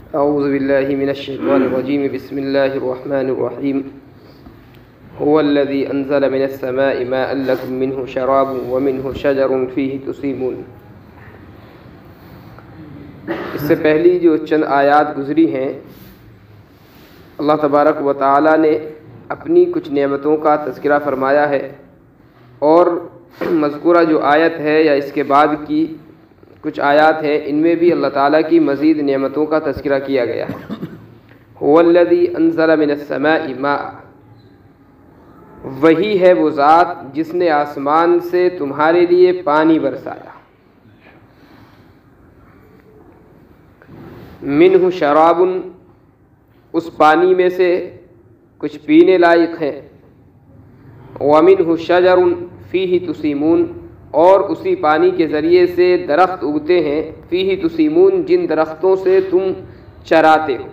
اعوذ باللہ من الشیطان الرجیم بسم اللہ الرحمن الرحیم هو الذی انزل من السماء ماء لکم منہ شراب ومنہ شجر فیہ تسیمون۔ اس سے پہلی جو چند آیات گزری ہیں، اللہ تبارک و تعالی نے اپنی کچھ نعمتوں کا تذکرہ فرمایا ہے، اور مذکورہ جو آیت ہے یا اس کے بعد کی کچھ آیات ہیں، ان میں بھی اللہ تعالیٰ کی مزید نعمتوں کا تذکرہ کیا گیا ہے۔ هو الذی انزل من السماء ماء، وہی ہے وہ ذات جس نے آسمان سے تمہارے لیے پانی برسایا۔ منہ شراب، اس پانی میں سے کچھ پینے لائق ہے۔ ومنہ شجر فیہ تسیمون، اور اسی پانی کے ذریعے سے درخت اگتے ہیں۔ فیہ تسیمون، جن درختوں سے تم چراتے ہو۔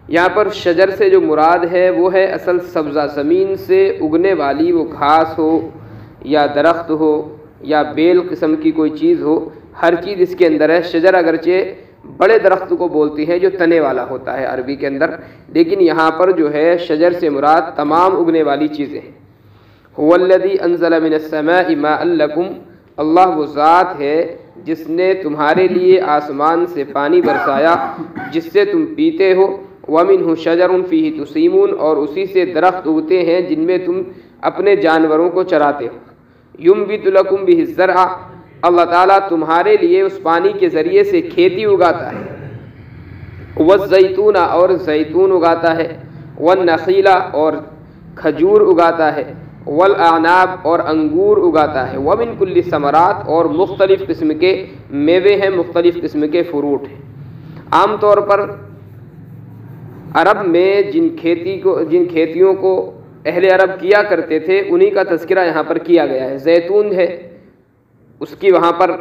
یہاں پر شجر سے جو مراد ہے وہ ہے اصل سبزہ، زمین سے اگنے والی وہ گھاس ہو یا درخت ہو یا بیل قسم کی کوئی چیز ہو، ہر چیز اس کے اندر ہے۔ شجر اگرچہ بڑے درخت کو بولتی ہے جو تنے والا ہوتا ہے عربی کے اندر، لیکن یہاں پر جو ہے شجر سے مراد تمام اگنے والی چیزیں ہیں۔ هو الذی انزل من السماء ماء لکم، اللہ وہ ذات ہے جس نے تمہارے لیے آسمان سے پانی برسایا جس سے تم پیتے ہو۔ ومنہ شجر فیہ تسیمون، اور اسی سے درخت اگتے ہیں جن میں تم اپنے جانوروں کو چراتے ہو۔ ینبت لکم بہ الزرع، اللہ تعالیٰ تمہارے لیے اس پانی کے ذریعے سے کھیتی اگاتا ہے۔ والزیتون، اور زیتون اگاتا ہے۔ والنخیل، اور کھجور اگاتا ہے۔ والاعناب، اور انگور اگاتا ہے۔ ومن کل الثمرات، اور مختلف قسم کے میوے ہیں، مختلف قسم کے فروٹ ہیں۔ عام طور پر عرب میں جن کھیتیوں کو اہل عرب کیا کرتے تھے انہی کا تذکرہ یہاں پر کیا گیا ہے۔ زیتون ہے، اس کی وہاں پر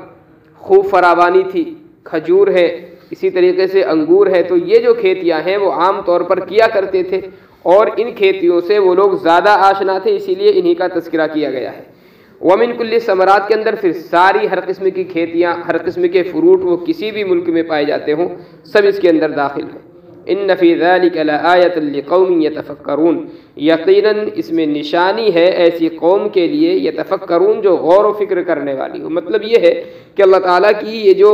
خوب فراوانی تھی۔ کھجور ہے، اسی طریقے سے انگور ہے۔ تو یہ جو کھیتیاں ہیں وہ عام طور پر کیا کرتے تھے، اور ان کھیتیوں سے وہ لوگ زیادہ آشنا تھے، اسی لیے انہی کا تذکرہ کیا گیا ہے۔ ومن کل الثمرات کے اندر پھر ساری ہر قسم کی کھیتیاں، ہر قسم کے فروٹ، وہ کسی بھی ملک میں پائے جاتے ہوں، سب اس کے اندر داخل ہیں۔ ان فی ذلک لآیۃ لقوم یتفکرون، یقیناً اس میں نشانی ہے ایسی قوم کے لیے، یتفکرون، جو غور و فکر کرنے والی ہو۔ مطلب یہ ہے کہ اللہ تعالیٰ کی یہ جو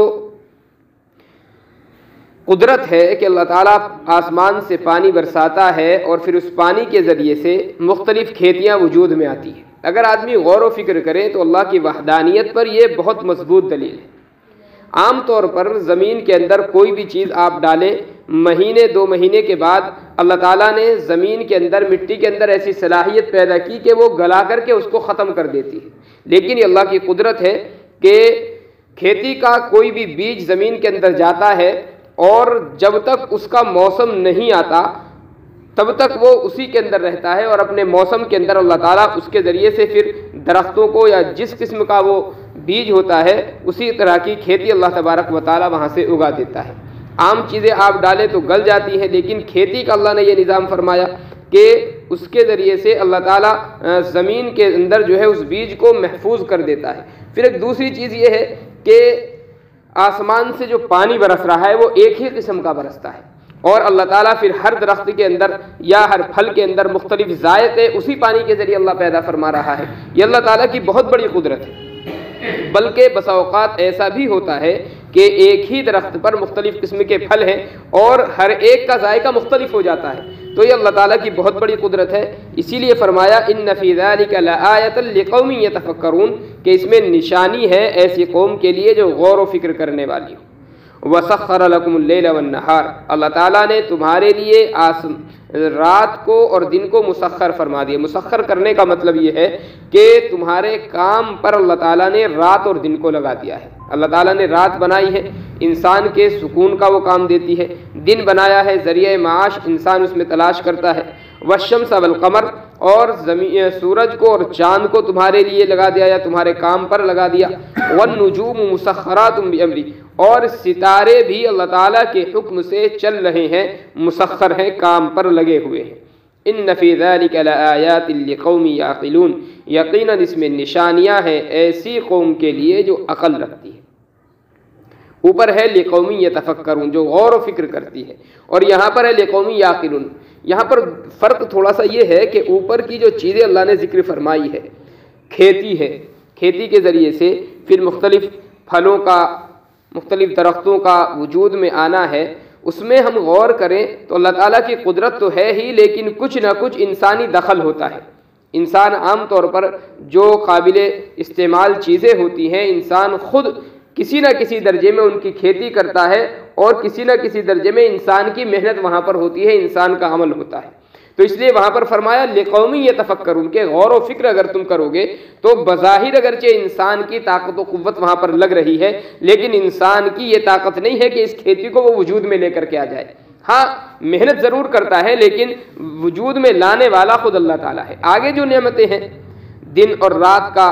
قدرت ہے کہ اللہ تعالیٰ آسمان سے پانی برساتا ہے اور پھر اس پانی کے ذریعے سے مختلف کھیتیاں وجود میں آتی ہیں۔ اگر آدمی غور و فکر کرے تو اللہ کی وحدانیت پر یہ بہت مضبوط دلیل ہے۔ عام طور پر زمین کے اندر کوئی بھی چیز آپ ڈالیں، مہینے 2 مہینے کے بعد اللہ تعالیٰ نے زمین کے اندر، مٹی کے اندر ایسی صلاحیت پیدا کی کہ وہ گلا کر کے اس کو ختم کر دیتی ہے۔ لیکن یہ اللہ کی قدرت ہے کہ کھیتی کا کوئی بھی بیج زمین کے اندر جاتا ہے، اور جب تک اس کا موسم نہیں آتا تب تک وہ اسی کے اندر رہتا ہے، اور اپنے موسم کے اندر اللہ تعالیٰ اس کے ذریعے سے پھر درختوں کو یا جس قسم کا وہ بیج ہوتا ہے اسی طرح کی کھیتی اللہ تبارک و تعالیٰ وہاں سے اگا دیتا ہے۔ عام چیزیں آپ ڈالیں تو گل جاتی ہیں، لیکن کھیتی کا اللہ نے یہ نظام فرمایا کہ اس کے ذریعے سے اللہ تعالیٰ زمین کے اندر جو ہے اس بیج کو محفوظ کر دیتا ہے۔ پھر ایک دوسری چیز یہ ہے کہ آسمان سے جو پانی برس رہا ہے وہ ایک ہی قسم کا برستا ہے، اور اللہ تعالیٰ پھر ہر درخت کے اندر یا ہر پھل کے اندر مختلف ذائقے اسی پانی کے ذریعے اللہ پیدا فرما رہا ہے۔ یہ اللہ تعالیٰ کی بہت بڑی قدرت ہے۔ بلکہ بسا اوقات ایسا بھی ہوتا ہے کہ ایک ہی درخت پر مختلف قسم کے پھل ہیں اور ہر ایک کا ذائقہ مختلف ہو جاتا ہے، تو یہ اللہ تعالیٰ کی بہت بڑی قدرت ہے۔ اسی لیے فرمایا ان فی ذلک لآیۃ لقوم یتفکرون، کہ اس میں نشانی ہے ایسی قوم کے لیے جو غور و فکر کرنے والی ہو۔ وسخر لکم اللیل والنہار، اللہ تعالیٰ نے تمہارے لیے رات کو اور دن کو مسخر فرما دیا۔ مسخر کرنے کا مطلب یہ ہے کہ تمہارے کام پر اللہ تعالیٰ نے رات اور دن کو لگا دیا ہے۔ اللہ تعالیٰ نے رات بنائی ہے، انسان کے سکون کا وہ کام دیتی ہے۔ دن بنایا ہے، ذریعہ معاش انسان اس میں تلاش کرتا ہے۔ والشمس والقمر، اور سورج کو اور چاند کو تمہارے لیے لگا دیا یا تمہارے کام پر لگا دیا۔ والنجوم مسخرات بامری، اور ستارے بھی اللہ تعالیٰ کے حکم سے چل رہے ہیں، مسخر ہیں، کام پر لگے ہوئے ہیں۔ ان فی ذلک لآیات لقوم یعقلون، یقیناً اس میں نشانیاں ہیں ایسی قوم کے لیے جو عقل رکھتی ہے۔ اوپر ہے لقومی یتفکرون جو غور و فکر کرتی ہے، اور یہاں پر ہے لقومی یعقلون۔ یہاں پر فرق تھوڑا سا یہ ہے کہ اوپر کی جو چیزیں اللہ نے ذکر فرمائی ہے، کھیتی ہے، کھیتی کے ذریعے سے پھر مختلف پھلوں کا، مختلف درختوں کا وجود میں آنا ہے، اس میں ہم غور کریں تو اللہ تعالیٰ کی قدرت تو ہے ہی، لیکن کچھ نہ کچھ انسانی دخل ہوتا ہے۔ انسان عام طور پر جو قابل استعمال چیزیں ہوتی ہیں، انسان خود کسی نہ کسی درجے میں ان کی کھیتی کرتا ہے، اور کسی نہ کسی درجے میں انسان کی محنت وہاں پر ہوتی ہے، انسان کا عمل ہوتا ہے۔ تو اس لیے وہاں پر فرمایا لقومی یتفکرون کہ غور و فکر اگر تم کرو گے تو بظاہر اگرچہ انسان کی طاقت و قوت وہاں پر لگ رہی ہے، لیکن انسان کی یہ طاقت نہیں ہے کہ اس کھیتی کو وہ وجود میں لے کر کے آ جائے۔ ہاں محنت ضرور کرتا ہے، لیکن وجود میں لانے والا خود اللہ تعالیٰ ہے۔ آگے جو نعمتیں ہیں، دن اور رات کا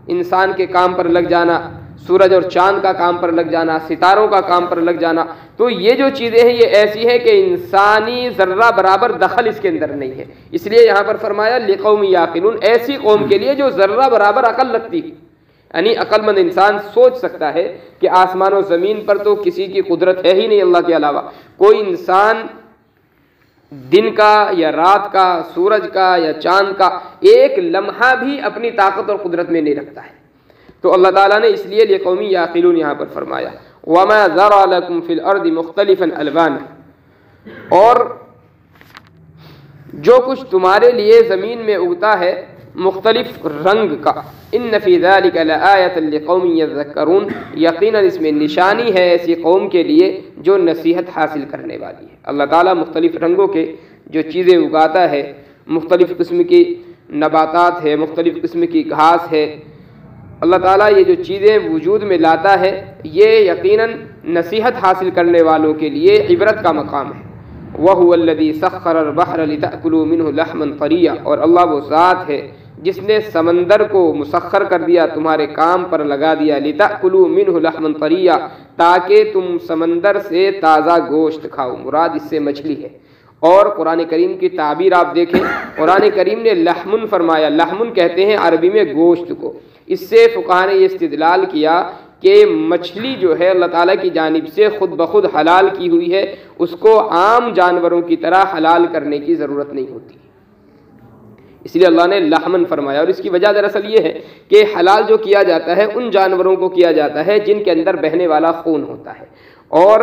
انسان کے کام پر لگ جانا، سورج اور چاند کا کام پر لگ جانا، ستاروں کا کام پر لگ جانا، تو یہ جو چیزیں ہیں یہ ایسی ہیں کہ انسانی ذرہ برابر دخل اس کے اندر نہیں ہے۔ اس لیے یہاں پر فرمایا لقوم یعقلون، ایسی قوم کے لیے جو ذرہ برابر عقل رکھتی ہے، یعنی عقل مند انسان سوچ سکتا ہے کہ آسمان و زمین پر تو کسی کی قدرت ہے ہی نہیں اللہ کے علاوہ، کوئی انسان دن کا یا رات کا، سورج کا یا چاند کا ایک لمحہ بھی اپنی طاقت اور قدرت میں نہیں رکھتا ہے۔ تو اللہ تعالیٰ نے اس لیے لقومی یعقلون یہاں پر فرمایا وَمَا ذَرَأَ لَكُمْ فِي الْأَرْضِ مُخْتَلِفًا أَلْوَانُهُ، اور جو کچھ تمہارے لیے زمین میں اگتا ہے مختلف رنگ کا، ان فی ذلک لآیۃ لقوم یذکرون، یقیناً اس میں نشانی ہے ایسی قوم کے لیے جو نصیحت حاصل کرنے والی ہے۔ اللہ تعالیٰ مختلف رنگوں کے جو چیزیں اگاتا ہے، مختلف قسم کی نباتات ہے، مختلف قسم کی گھاس ہے، اللہ تعالیٰ یہ جو چیزیں وجود میں لاتا ہے یہ یقیناً نصیحت حاصل کرنے والوں کے لیے عبرت کا مقام ہے۔ وَهُوَ الَّذِي سَخَّرَ الْبَحْرَ لِتَأْكُلُوا مِنْهُ لَحْمًا طَرِيًّا، اور اللہ وہ ذات ہے جس نے سمندر کو مسخر کر دیا، تمہارے کام پر لگا دیا، لِتَأْكُلُوا مِنْهُ لَحْمًا طَرِيًّا، تاکہ تم سمندر سے تازہ گوشت کھاؤ، مراد اس سے مچھلی ہے۔ اور قرآن کریم کی تعبیر آپ دیکھیں، قرآن کریم نے لحمن فرمایا، لحمن کہتے ہیں عربی میں گوشت کو۔ اس سے فقہاء نے یہ استدلال کیا کہ مچھلی جو ہے اللہ تعالیٰ کی جانب سے خود بخود حلال کی ہوئی ہے، اس کو عام جانوروں کی طرح حلال کرنے کی ضرورت نہیں ہوتی، اس لیے اللہ نے لحمن فرمایا۔ اور اس کی وجہ دراصل یہ ہے کہ حلال جو کیا جاتا ہے ان جانوروں کو کیا جاتا ہے جن کے اندر بہنے والا خون ہوتا ہے، اور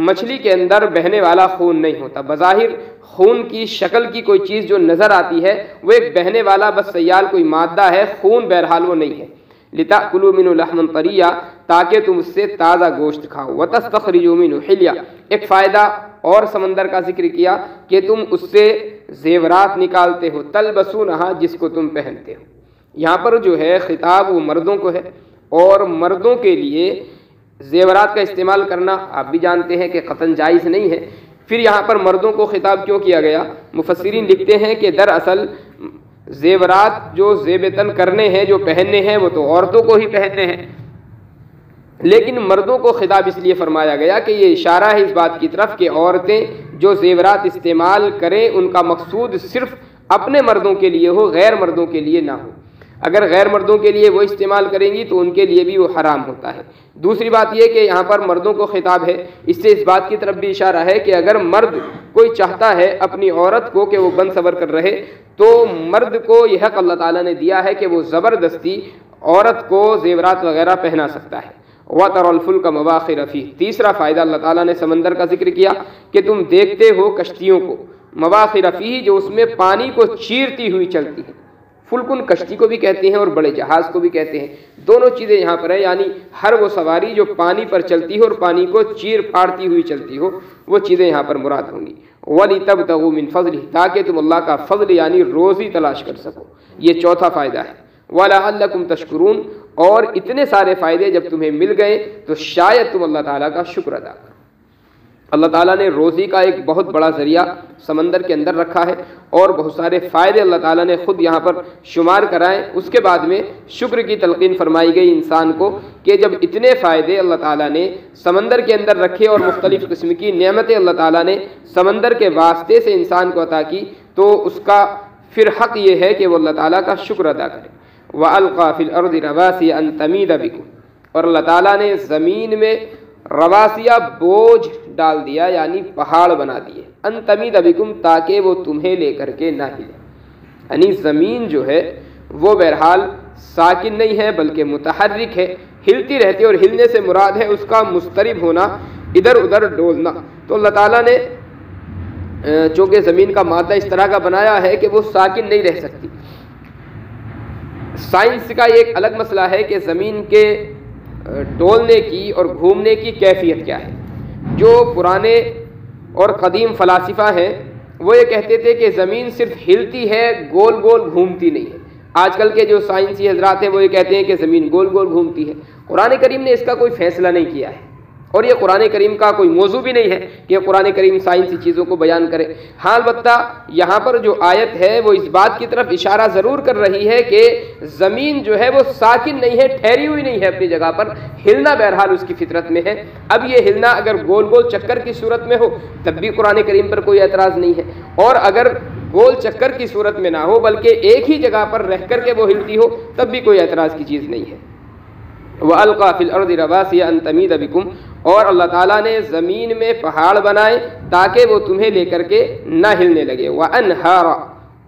مچھلی کے اندر بہنے والا خون نہیں ہوتا۔ بظاہر خون کی شکل کی کوئی چیز جو نظر آتی ہے وہ ایک بہنے والا بس سیال کوئی مادہ ہے، خون بہرحال وہ نہیں ہے۔ لِتَأْكُلُوا مِنْهُ لَحْمًا طَرِيًّا، تاکہ تم اس سے تازہ گوشت کھاؤ۔ وَتَسْتَخْرِجُوا مِنْهُ حِلْيًا، ایک فائدہ اور سمندر کا ذکر کیا کہ تم اس سے زیورات نکالتے ہو، تَلْبَسُونَهَا، جس کو تم پہنتے ہو۔ یہاں پر جو ہے خطاب وہ مردوں کو ہے، اور مردوں کے لیے زیورات کا استعمال کرنا آپ بھی جانتے ہیں کہ قطعاً جائز نہیں ہے، پھر یہاں پر مردوں کو خطاب کیوں کیا گیا؟ مفسرین لکھتے ہیں کہ دراصل زیورات جو زیب تن کرنے ہیں، جو پہننے ہیں، وہ تو عورتوں کو ہی پہننے ہیں، لیکن مردوں کو خطاب اس لیے فرمایا گیا کہ یہ اشارہ ہے اس بات کی طرف کہ عورتیں جو زیورات استعمال کریں ان کا مقصود صرف اپنے مردوں کے لیے ہو، غیر مردوں کے لیے نہ ہو۔ اگر غیر مردوں کے لیے وہ استعمال کریں گی تو ان کے لیے بھی وہ حرام ہوتا ہے۔ دوسری بات یہ کہ یہاں پر مردوں کو خطاب ہے، اس سے اس بات کی طرف بھی اشارہ ہے کہ اگر مرد کوئی چاہتا ہے اپنی عورت کو کہ وہ بن صبر کر رہے، تو مرد کو یہ حق اللہ تعالیٰ نے دیا ہے کہ وہ زبردستی عورت کو زیورات وغیرہ پہنا سکتا ہے۔ وَتَرَى الْفُلْكَ مَوَاخِرَ فِيهِ، تیسرا فائدہ اللہ تعالیٰ نے سمندر کا ذکر کیا کہ تم دیکھتے ہو کشتیوں کو، مواخر فیہ، جو اس میں پانی کو چیرتی ہوئی چلتی ہیں۔ فلکن کشتی کو بھی کہتے ہیں اور بڑے جہاز کو بھی کہتے ہیں، دونوں چیزیں یہاں پر ہیں، یعنی ہر وہ سواری جو پانی پر چلتی ہو اور پانی کو چیر پھاڑتی ہوئی چلتی ہو، وہ چیزیں یہاں پر مراد ہوں گی۔ وَلِتَبْتَغُوا مِنْ فَضْلِهِ، تاکہ تم اللہ کا فضل یعنی روزی تلاش کر سکو، یہ چوتھا فائدہ ہے۔ وَلَعَلَّكُمْ تَشْكُرُونَ، اور اتنے سارے فائدے جب تمہیں مل گئے تو شاید تم اللہ تعالیٰ کا شکر ادا کرو۔ اللہ تعالیٰ نے روزی کا ایک بہت بڑا ذریعہ سمندر کے اندر رکھا ہے، اور بہت سارے فائدے اللہ تعالیٰ نے خود یہاں پر شمار کرائے۔ اس کے بعد میں شکر کی تلقین فرمائی گئی انسان کو کہ جب اتنے فائدے اللہ تعالیٰ نے سمندر کے اندر رکھے اور مختلف قسم کی نعمتیں اللہ تعالیٰ نے سمندر کے واسطے سے انسان کو عطا کی، تو اس کا پھر حق یہ ہے کہ وہ اللہ تعالیٰ کا شکر ادا کرے۔ وَأَلْقَى فِي الْأَرْضِ رَوَاسِيَ أَن تَمِيدَ بِكُمْ، اور اللہ تعالیٰ نے زمین میں رواسیہ بوجھ ڈال دیا یعنی پہاڑ بنا دیے، ان تمید بکم تاکہ وہ تمہیں لے کر کے نہ ہلے، یعنی زمین جو ہے وہ بہرحال ساکن نہیں ہے بلکہ متحرک ہے، ہلتی رہتی ہے، اور ہلنے سے مراد ہے اس کا مضطرب ہونا، ادھر ادھر ڈولنا۔ تو اللہ تعالیٰ نے چونکہ زمین کا مادہ اس طرح کا بنایا ہے کہ وہ ساکن نہیں رہ سکتی۔ سائنس کا ایک الگ مسئلہ ہے کہ زمین کے ڈولنے کی اور گھومنے کی کیفیت کیا ہے۔ جو پرانے اور قدیم فلاسفہ ہیں وہ یہ کہتے تھے کہ زمین صرف ہلتی ہے، گول گول گھومتی نہیں ہے۔ آج کل کے جو سائنسی حضرات ہیں وہ یہ کہتے ہیں کہ زمین گول گول گھومتی ہے۔ قرآن کریم نے اس کا کوئی فیصلہ نہیں کیا ہے، اور یہ قرآن کریم کا کوئی موضوع بھی نہیں ہے کہ قرآن کریم سائنسی چیزوں کو بیان کرے۔ ہاں البتہ یہاں پر جو آیت ہے وہ اس بات کی طرف اشارہ ضرور کر رہی ہے کہ زمین جو ہے وہ ساکن نہیں ہے، ٹھہری ہوئی نہیں ہے اپنی جگہ پر، ہلنا بہرحال اس کی فطرت میں ہے۔ اب یہ ہلنا اگر گول گول چکر کی صورت میں ہو تب بھی قرآن کریم پر کوئی اعتراض نہیں ہے، اور اگر گول چکر کی صورت میں نہ ہو بلکہ ایک ہی جگہ پر رہ کر کے وہ ہلتی ہو تب بھی کوئی اعتراض کی چیز نہیں ہے۔ وَأَلْقَى فِي الْأَرْضِ رَوَاسِيَ أَن تَمِيدَ بِكُمْ، اور اللہ تعالیٰ نے زمین میں پہاڑ بنائے تاکہ وہ تمہیں لے کر کے نہ ہلنے لگے، وَأَنْهَارًا،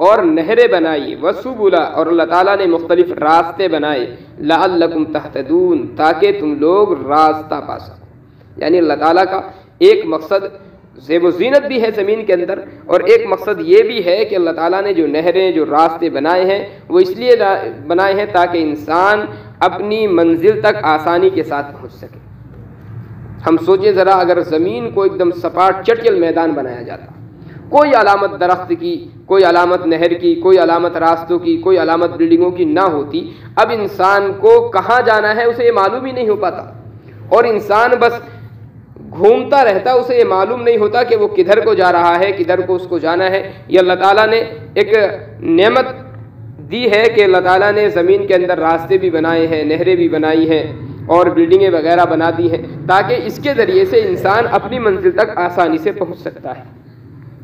اور نہریں بنائی، وَسُبُلًا، اور اللہ تعالیٰ نے مختلف راستے بنائے، لَعَلَّكُمْ تَهْتَدُونَ، تاکہ تم لوگ راستہ پا سکو۔ یعنی اللہ تعالیٰ کا ایک مقصد زیب و زینت بھی ہے زمین کے اندر، اور ایک مقصد یہ بھی ہے کہ اللہ تعالیٰ نے جو نہریں جو راستے بنائے ہیں وہ اس لیے بنائے ہیں تاکہ انسان اپنی منزل تک آسانی کے ساتھ پہنچ سکے۔ ہم سوچیں ذرا، اگر زمین کو ایک دم سپاٹ چٹیل میدان بنایا جاتا، کوئی علامت درخت کی، کوئی علامت نہر کی، کوئی علامت راستوں کی، کوئی علامت بلڈنگوں کی نہ ہوتی، اب انسان کو کہاں جانا ہے اسے یہ معلوم ہی نہیں ہو پاتا، اور انسان بس گھومتا رہتا، اسے یہ معلوم نہیں ہوتا کہ وہ کدھر کو جا رہا ہے، کدھر کو اس کو جانا ہے۔ یہ اللہ تعالیٰ نے ایک نعمت دی ہے کہ اللہ تعالیٰ نے زمین کے اندر راستے بھی بنائے ہیں، نہریں بھی بنائی ہیں، اور بلڈنگیں وغیرہ بنا دی ہیں تاکہ اس کے ذریعے سے انسان اپنی منزل تک آسانی سے پہنچ سکتا ہے۔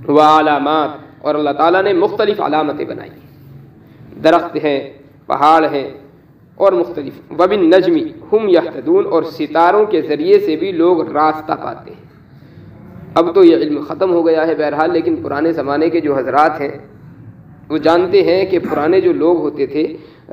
وعلامات، اور اللہ تعالیٰ نے مختلف علامتیں بنائی، درخت ہیں، پہاڑ ہیں، اور مختلف۔ وبالنجم ہم یہتدون، اور ستاروں کے ذریعے سے بھی لوگ راستہ پاتے ہیں۔ اب تو یہ علم ختم ہو گیا ہے بہرحال، لیکن پرانے زمانے کے جو حضرات ہیں وہ جانتے ہیں کہ پرانے جو لوگ ہوتے تھے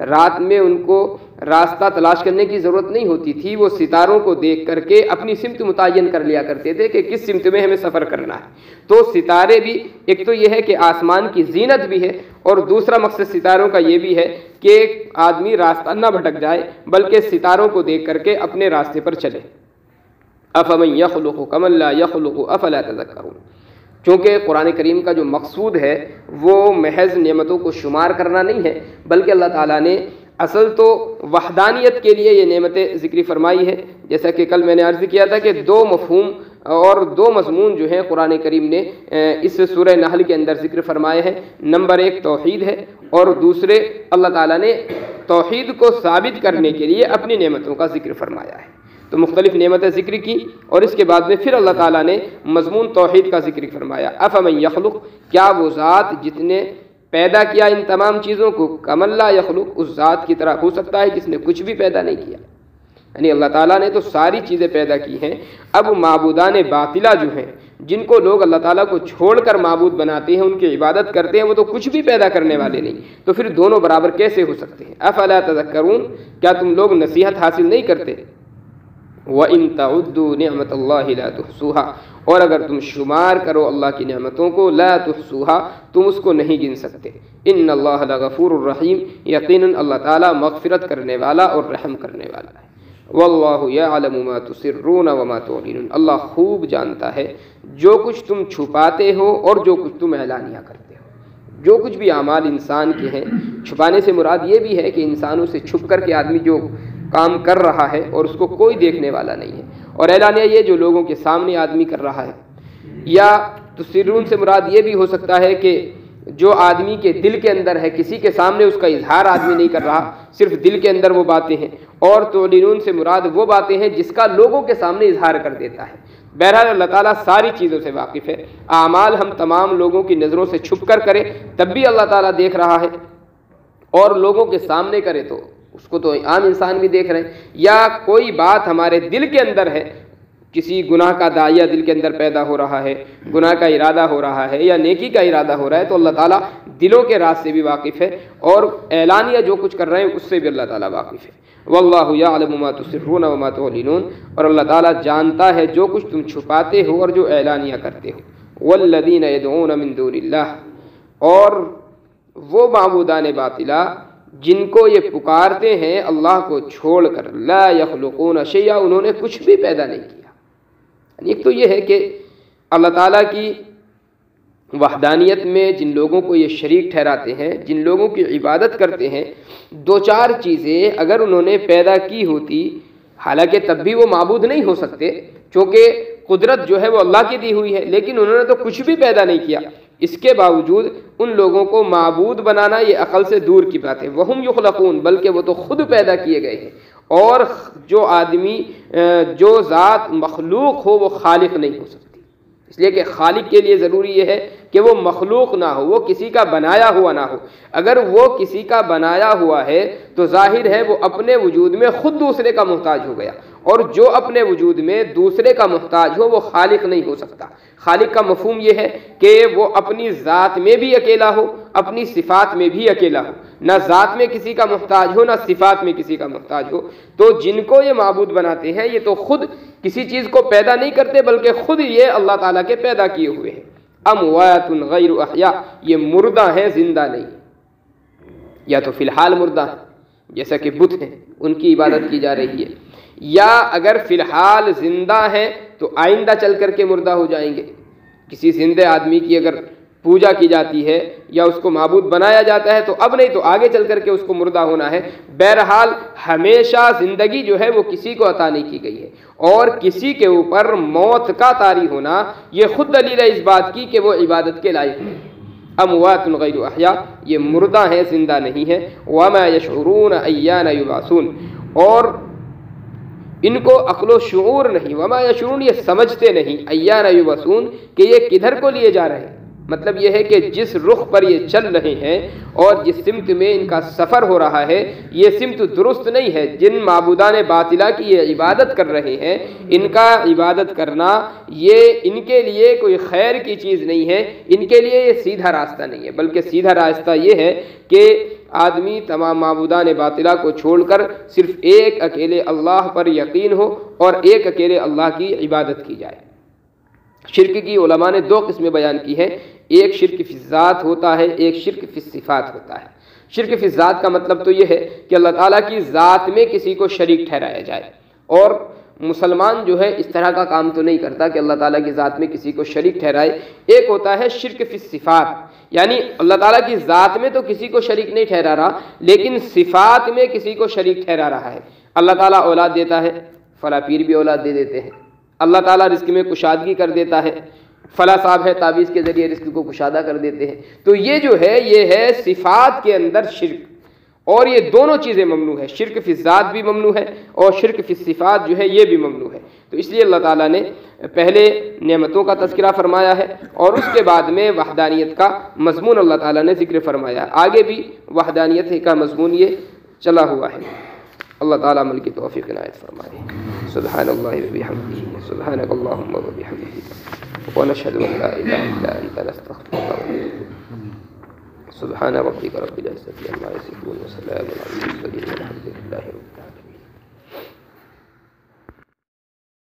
رات میں ان کو راستہ تلاش کرنے کی ضرورت نہیں ہوتی تھی، وہ ستاروں کو دیکھ کر کے اپنی سمت متعین کر لیا کرتے تھے کہ کس سمت میں ہمیں سفر کرنا ہے۔ تو ستارے بھی ایک تو یہ ہے کہ آسمان کی زینت بھی ہے، اور دوسرا مقصد ستاروں کا یہ بھی ہے کہ آدمی راستہ نہ بھٹک جائے بلکہ ستاروں کو دیکھ کر کے اپنے راستے پر چلے۔ افمن یخلق کمن لا یخلق افلا تذکرون، چونکہ قرآن کریم کا جو مقصود ہے وہ محض نعمتوں کو شمار کرنا نہیں ہے، بلکہ اللہ تعالیٰ نے اصل تو وحدانیت کے لیے یہ نعمتیں ذکر فرمائی ہے۔ جیسا کہ کل میں نے عرض کیا تھا کہ دو مفہوم اور دو مضمون جو ہیں قرآن کریم نے اس سورہ نحل کے اندر ذکر فرمائے ہیں۔ نمبر ایک توحید ہے، اور دوسرے اللہ تعالیٰ نے توحید کو ثابت کرنے کے لیے اپنی نعمتوں کا ذکر فرمایا ہے۔ تو مختلف نعمتیں ذکر کی، اور اس کے بعد میں پھر اللہ تعالیٰ نے مضمون توحید کا ذکر فرمایا۔ افمن یخلق، کیا وہ ذات جس نے پیدا کیا ان تمام چیزوں کو، کمن لا یخلق، اس ذات کی طرح ہو سکتا ہے جس نے کچھ بھی پیدا نہیں کیا؟ یعنی اللہ تعالیٰ نے تو ساری چیزیں پیدا کی ہیں، اب معبودان باطلہ جو ہیں جن کو لوگ اللہ تعالیٰ کو چھوڑ کر معبود بناتے ہیں، ان کی عبادت کرتے ہیں، وہ تو کچھ بھی پیدا کرنے والے نہیں، تو پھر دونوں برابر کیسے ہو سکتے ہیں؟ افلا تذکرون، کیا تم لوگ نصیحت حاصل نہیں کرتے؟ وَإِن تَعُدُّوا نِعْمَةَ اللَّهِ لَا تُحْصُوهَا، اور اگر تم شمار کرو اللہ کی نعمتوں کو، لا تحصوها، تم اس کو نہیں گن سکتے۔ ان اللہ لغفور الرحیم، یقیناً اللہ تعالیٰ مغفرت کرنے والا اور رحم کرنے والا ہے۔ واللہ یعلم ما تسرون وما تعلنون، اللہ خوب جانتا ہے جو کچھ تم چھپاتے ہو اور جو کچھ تم اعلانیہ کرتے ہو۔ جو کچھ بھی اعمال انسان کے ہیں، چھپانے سے مراد یہ بھی ہے کہ انسانوں سے چھپ کر کے آدمی جو کام کر رہا ہے اور اس کو کوئی دیکھنے والا نہیں ہے، اور اعلانیہ یہ جو لوگوں کے سامنے آدمی کر رہا ہے۔ یا تسرون سے مراد یہ بھی ہو سکتا ہے کہ جو آدمی کے دل کے اندر ہے، کسی کے سامنے اس کا اظہار آدمی نہیں کر رہا، صرف دل کے اندر وہ باتیں ہیں۔ اور تعلنون سے مراد وہ باتیں ہیں جس کا لوگوں کے سامنے اظہار کر دیتا ہے۔ بہرحال اللہ تعالیٰ ساری چیزوں سے واقف ہے، اعمال ہم تمام لوگوں کی نظروں سے چھپ کر کرے تب بھی اللہ تعالیٰ دیکھ رہا ہے، اور لوگوں کے سامنے کرے تو اس کو تو عام انسان بھی دیکھ رہے ہیں، یا کوئی بات ہمارے دل کے اندر ہے کسی گناہ کا داعیہ دل کے اندر پیدا ہو رہا ہے، گناہ کا ارادہ ہو رہا ہے یا نیکی کا ارادہ ہو رہا ہے، تو اللہ تعالیٰ دلوں کے راز سے بھی واقف ہے اور اعلانیہ جو کچھ کر رہے ہیں اس سے بھی اللہ تعالیٰ واقف ہے۔ واللہ یعلم ما تسرون وما تعلنون، اور اللہ تعالیٰ جانتا ہے جو کچھ تم چھپاتے ہو اور جو اعلانیہ کرتے ہو۔ والذین یدعون من دون اللہ، اور وہ معبودان باطلہ جن کو یہ پکارتے ہیں اللہ کو چھوڑ کر، لا یخلقون شیئا، انہوں نے کچھ بھی پیدا نہیں کیا۔ ایک تو یہ ہے کہ اللہ تعالیٰ کی وحدانیت میں جن لوگوں کو یہ شریک ٹھہراتے ہیں، جن لوگوں کی عبادت کرتے ہیں، دو چار چیزیں اگر انہوں نے پیدا کی ہوتی، حالانکہ تب بھی وہ معبود نہیں ہو سکتے چونکہ قدرت جو ہے وہ اللہ کی دی ہوئی ہے، لیکن انہوں نے تو کچھ بھی پیدا نہیں کیا، اس کے باوجود ان لوگوں کو معبود بنانا یہ عقل سے دور کی بات ہے۔ وہم یخلقون، بلکہ وہ تو خود پیدا کیے گئے ہیں، اور جو آدمی جو ذات مخلوق ہو وہ خالق نہیں ہو سکتی، اس لیے کہ خالق کے لیے ضروری یہ ہے کہ وہ مخلوق نہ ہو، وہ کسی کا بنایا ہوا نہ ہو۔ اگر وہ کسی کا بنایا ہوا ہے تو ظاہر ہے وہ اپنے وجود میں خود دوسرے کا محتاج ہو گیا، اور جو اپنے وجود میں دوسرے کا محتاج ہو وہ خالق نہیں ہو سکتا۔ خالق کا مفہوم یہ ہے کہ وہ اپنی ذات میں بھی اکیلا ہو، اپنی صفات میں بھی اکیلا ہو، نہ ذات میں کسی کا محتاج ہو نہ صفات میں کسی کا محتاج ہو۔ تو جن کو یہ معبود بناتے ہیں یہ تو خود کسی چیز کو پیدا نہیں کرتے، بلکہ خود یہ اللہ تعالیٰ کے پیدا کیے ہوئے ہیں۔ اموات غیر احیاء، یہ مردہ ہیں، زندہ نہیں، یا تو فی الحال مردہ ہیں جیسا کہ بت ہیں ان کی عبادت کی جا رہی ہے، یا اگر فی الحال زندہ ہیں تو آئندہ چل کر کے مردہ ہو جائیں گے۔ کسی زندہ آدمی کی اگر پوجا کی جاتی ہے یا اس کو معبود بنایا جاتا ہے تو اب نہیں تو آگے چل کر کے اس کو مردہ ہونا ہے۔ بہرحال ہمیشہ زندگی جو ہے وہ کسی کو عطا نہیں کی گئی ہے، اور کسی کے اوپر موت کا طاری ہونا یہ خود دلیل ہے اس بات کی کہ وہ عبادت کے لائق نہیں۔ اموات غیر احیاء، یہ مردہ ہیں، زندہ نہیں ہے۔ وما یشعرون ایان یبعثون، اور ان کو عقل و شعور نہیں، وما یشعرون یہ سمجھتے نہیں، ایان یبعثون کہ یہ کدھر کو لیے جا رہے ہیں۔ مطلب یہ ہے کہ جس رخ پر یہ چل رہے ہیں اور جس سمت میں ان کا سفر ہو رہا ہے یہ سمت درست نہیں ہے۔ جن معبودان باطلہ کی یہ عبادت کر رہے ہیں، ان کا عبادت کرنا یہ ان کے لیے کوئی خیر کی چیز نہیں ہے، ان کے لیے یہ سیدھا راستہ نہیں ہے، بلکہ سیدھا راستہ یہ ہے کہ آدمی تمام معبودان باطلہ کو چھوڑ کر صرف ایک اکیلے اللہ پر یقین ہو اور ایک اکیلے اللہ کی عبادت کی جائے۔ شرک کی علماء نے دو قسمیں بیان کی ہیں، ایک شرک فی الذات ہوتا ہے، ایک شرک فی الصفات ہوتا ہے۔ شرک فی الذات کا مطلب تو یہ ہے کہ اللہ تعالیٰ کی ذات میں کسی کو شریک ٹھہرایا جائے، اور مسلمان جو ہے اس طرح کا کام تو نہیں کرتا کہ اللہ تعالیٰ کی ذات میں کسی کو شریک ٹھہرائے۔ ایک ہوتا ہے شرک فی الصفات، یعنی اللہ تعالیٰ کی ذات میں تو کسی کو شریک نہیں ٹھہرا رہا لیکن صفات میں کسی کو شریک ٹھہرا رہا ہے۔ اللہ تعالیٰ اولاد دیتا ہے، فلاں پیر بھی اولاد دے دیتے ہیں۔ اللہ تعالیٰ رزق میں کشادگی کر دیتا ہے، فلاں صاحب ہے تعویذ کے ذریعے رزق کو کشادہ کر دیتے ہیں۔ تو یہ جو ہے یہ ہے صفات کے اندر شرک، اور یہ دونوں چیزیں ممنوع ہے، شرک فی الذات بھی ممنوع ہے اور شرک فی الصفات جو ہے یہ بھی ممنوع ہے۔ تو اس لیے اللہ تعالیٰ نے پہلے نعمتوں کا تذکرہ فرمایا ہے اور اس کے بعد میں وحدانیت کا مضمون اللہ تعالیٰ نے ذکر فرمایا ہے۔ آگے بھی وحدانیت کا مضمون یہ چلا ہوا ہے۔ اللہ تعالیٰ عمل کی توفیق عنایت فرمائے۔ سبحان اللہ وبحمدہ، سبحانک اللہم وبحمدک، ونشہد ان لا الہ الا انت، نستغفرک ونتوب۔ سبحان ربک رب العزة عما یصفون، وسلام علی المرسلین، والحمد للہ رب العالمین۔